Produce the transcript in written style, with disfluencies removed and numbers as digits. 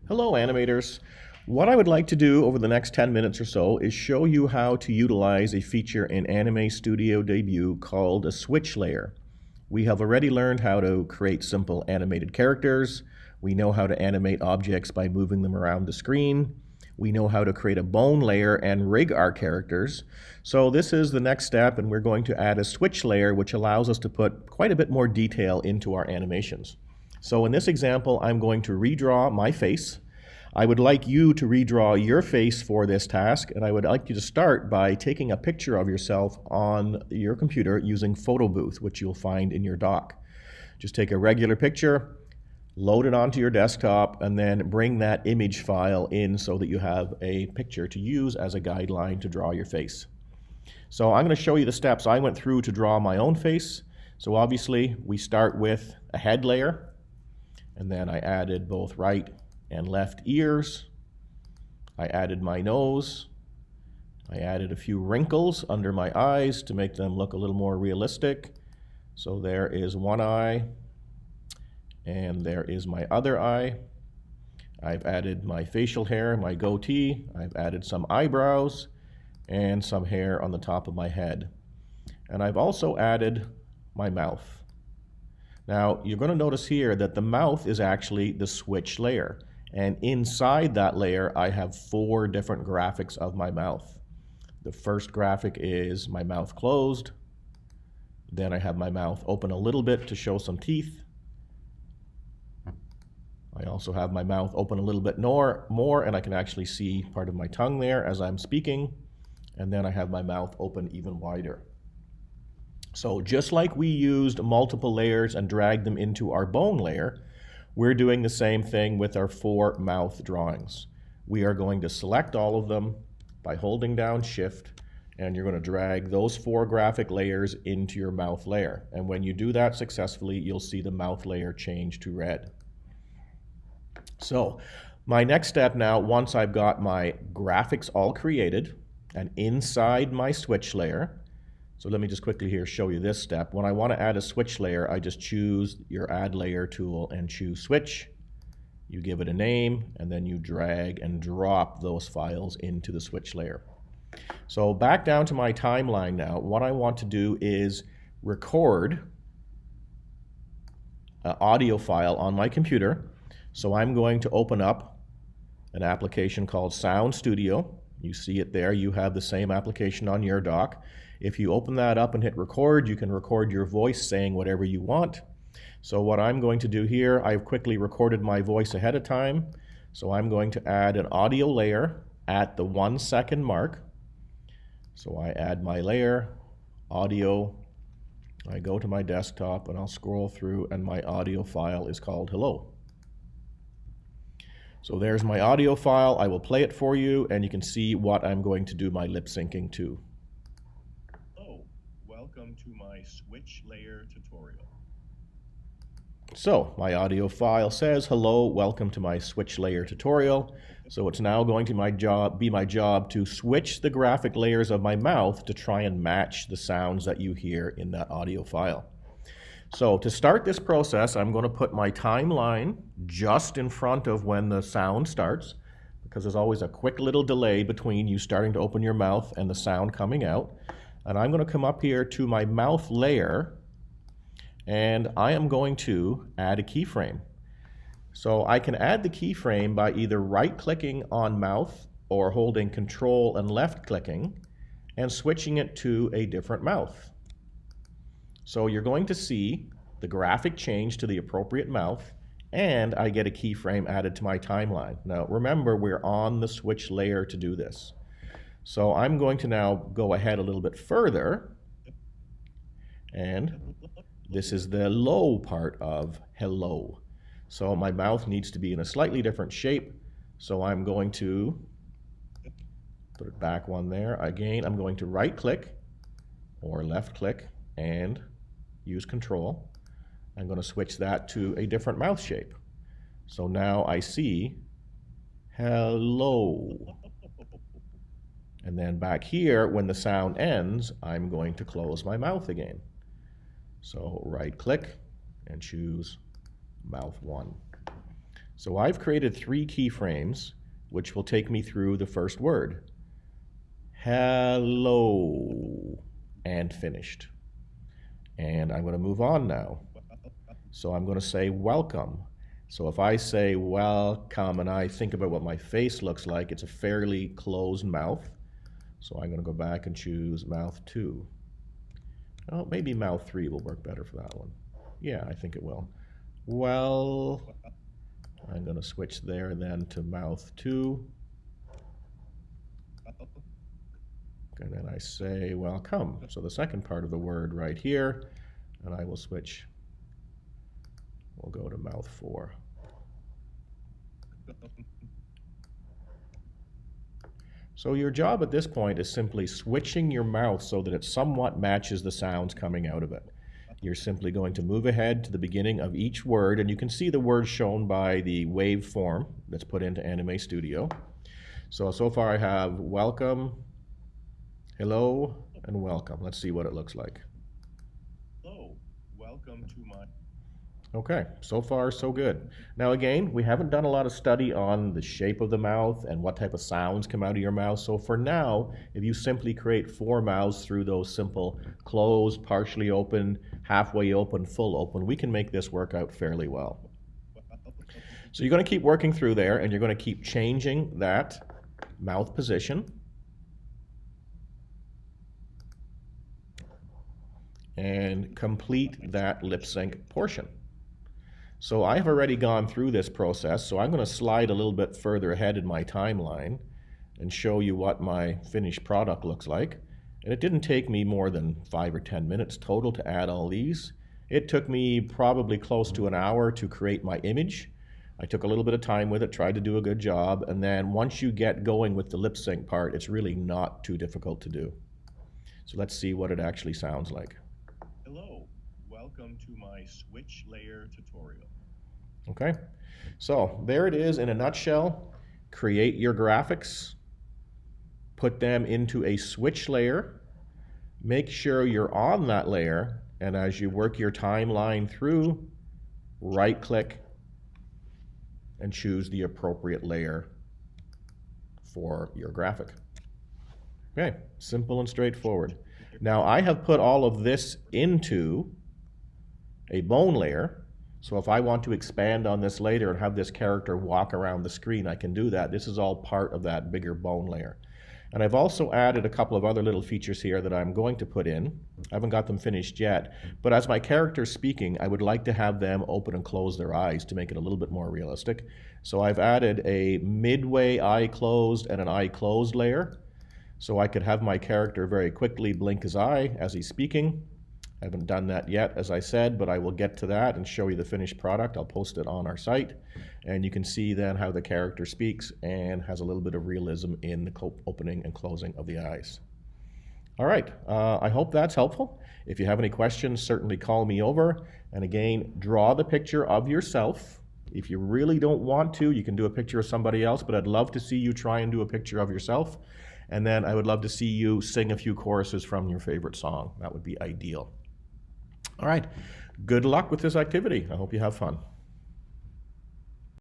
Hello, animators. What I would like to do over the next 10 minutes or so is show you how to utilize a feature in Anime Studio Debut called a switch layer. We have already learned how to create simple animated characters. We know how to animate objects by moving them around the screen. We know how to create a bone layer and rig our characters. So this is the next step, and we're going to add a switch layer which allows us to put quite a bit more detail into our animations. So in this example, I'm going to redraw my face. I would like you to redraw your face for this task, and I would like you to start by taking a picture of yourself on your computer using Photo Booth, which you'll find in your dock. Just take a regular picture, load it onto your desktop, and then bring that image file in so that you have a picture to use as a guideline to draw your face. So I'm going to show you the steps I went through to draw my own face. So obviously we start with a head layer, and then I added both right and left ears. I added my nose. I added a few wrinkles under my eyes to make them look a little more realistic. So there is one eye, and there is my other eye. I've added my facial hair, my goatee. I've added some eyebrows and some hair on the top of my head. And I've also added my mouth. Now, you're going to notice here that the mouth is actually the switch layer. And inside that layer, I have 4 different graphics of my mouth. The first graphic is my mouth closed. Then I have my mouth open a little bit to show some teeth. I also have my mouth open a little bit more, and I can actually see part of my tongue there as I'm speaking. And then I have my mouth open even wider. So just like we used multiple layers and dragged them into our bone layer, we're doing the same thing with our 4 mouth drawings. We are going to select all of them by holding down Shift, and you're going to drag those 4 graphic layers into your mouth layer. And when you do that successfully, you'll see the mouth layer change to red. So my next step now, once I've got my graphics all created and inside my switch layer, so let me just quickly here show you this step. When I want to add a switch layer, I just choose your Add Layer tool and choose Switch. You give it a name, and then you drag and drop those files into the switch layer. So back down to my timeline now. What I want to do is record an audio file on my computer. So I'm going to open up an application called Sound Studio. You see it there. You have the same application on your dock. If you open that up and hit record, you can record your voice saying whatever you want. So what I'm going to do here, I've quickly recorded my voice ahead of time. So I'm going to add an audio layer at the 1 second mark. So I add my layer, audio. I go to my desktop and I'll scroll through, and my audio file is called Hello. So there's my audio file. I will play it for you, and you can see what I'm going to do my lip syncing to. Welcome to my switch layer tutorial. So my audio file says, hello, welcome to my switch layer tutorial. So it's now going to be my job to switch the graphic layers of my mouth to try and match the sounds that you hear in that audio file. So to start this process, I'm going to put my timeline just in front of when the sound starts, because there's always a quick little delay between you starting to open your mouth and the sound coming out. And I'm going to come up here to my mouth layer, and I am going to add a keyframe. So I can add the keyframe by either right-clicking on mouth or holding Control and left-clicking and switching it to a different mouth. So you're going to see the graphic change to the appropriate mouth, and I get a keyframe added to my timeline. Now remember, we're on the switch layer to do this. So I'm going to now go ahead a little bit further, and this is the low part of hello. So my mouth needs to be in a slightly different shape, so I'm going to put it back one there. Again, I'm going to right click or left click and use Control. I'm going to switch that to a different mouth shape. So now I see hello. And then back here, when the sound ends, I'm going to close my mouth again. So right click and choose mouth 1. So I've created 3 keyframes, which will take me through the first word. Hello, and finished. And I'm going to move on now. So I'm going to say welcome. So if I say welcome and I think about what my face looks like, it's a fairly closed mouth. So I'm going to go back and choose mouth 2. Oh, maybe mouth 3 will work better for that one. Yeah, I think it will. Well, I'm going to switch there then to mouth 2. And then I say welcome. So the second part of the word right here, and I will switch. We'll go to mouth 4. So your job at this point is simply switching your mouth so that it somewhat matches the sounds coming out of it. You're simply going to move ahead to the beginning of each word, and you can see the word shown by the waveform that's put into Anime Studio. So far I have welcome, hello, and welcome. Let's see what it looks like. Hello, welcome to my... Okay, so far so good. Now again, we haven't done a lot of study on the shape of the mouth and what type of sounds come out of your mouth. So for now, if you simply create 4 mouths through those simple closed, partially open, halfway open, full open, we can make this work out fairly well. So you're going to keep working through there, and you're going to keep changing that mouth position. And complete that lip sync portion. So I have already gone through this process, so I'm going to slide a little bit further ahead in my timeline and show you what my finished product looks like. And it didn't take me more than 5 or 10 minutes total to add all these. It took me probably close to an hour to create my image. I took a little bit of time with it, tried to do a good job, and then once you get going with the lip sync part, it's really not too difficult to do. So let's see what it actually sounds like. Hello, welcome to my switch layer tutorial. Okay, so there it is in a nutshell. Create your graphics, put them into a switch layer, make sure you're on that layer, and as you work your timeline through, right click and choose the appropriate layer for your graphic. Okay, simple and straightforward. Now I have put all of this into a bone layer. So if I want to expand on this later and have this character walk around the screen, I can do that. This is all part of that bigger bone layer. And I've also added a couple of other little features here that I'm going to put in. I haven't got them finished yet, but as my character's speaking, I would like to have them open and close their eyes to make it a little bit more realistic. So I've added a midway eye closed and an eye closed layer. So I could have my character very quickly blink his eye as he's speaking. I haven't done that yet, as I said, but I will get to that and show you the finished product. I'll post it on our site, and you can see then how the character speaks and has a little bit of realism in the opening and closing of the eyes. All right, I hope that's helpful. If you have any questions, certainly call me over. And again, draw the picture of yourself. If you really don't want to, you can do a picture of somebody else, but I'd love to see you try and do a picture of yourself. And then I would love to see you sing a few choruses from your favorite song. That would be ideal. All right, good luck with this activity. I hope you have fun.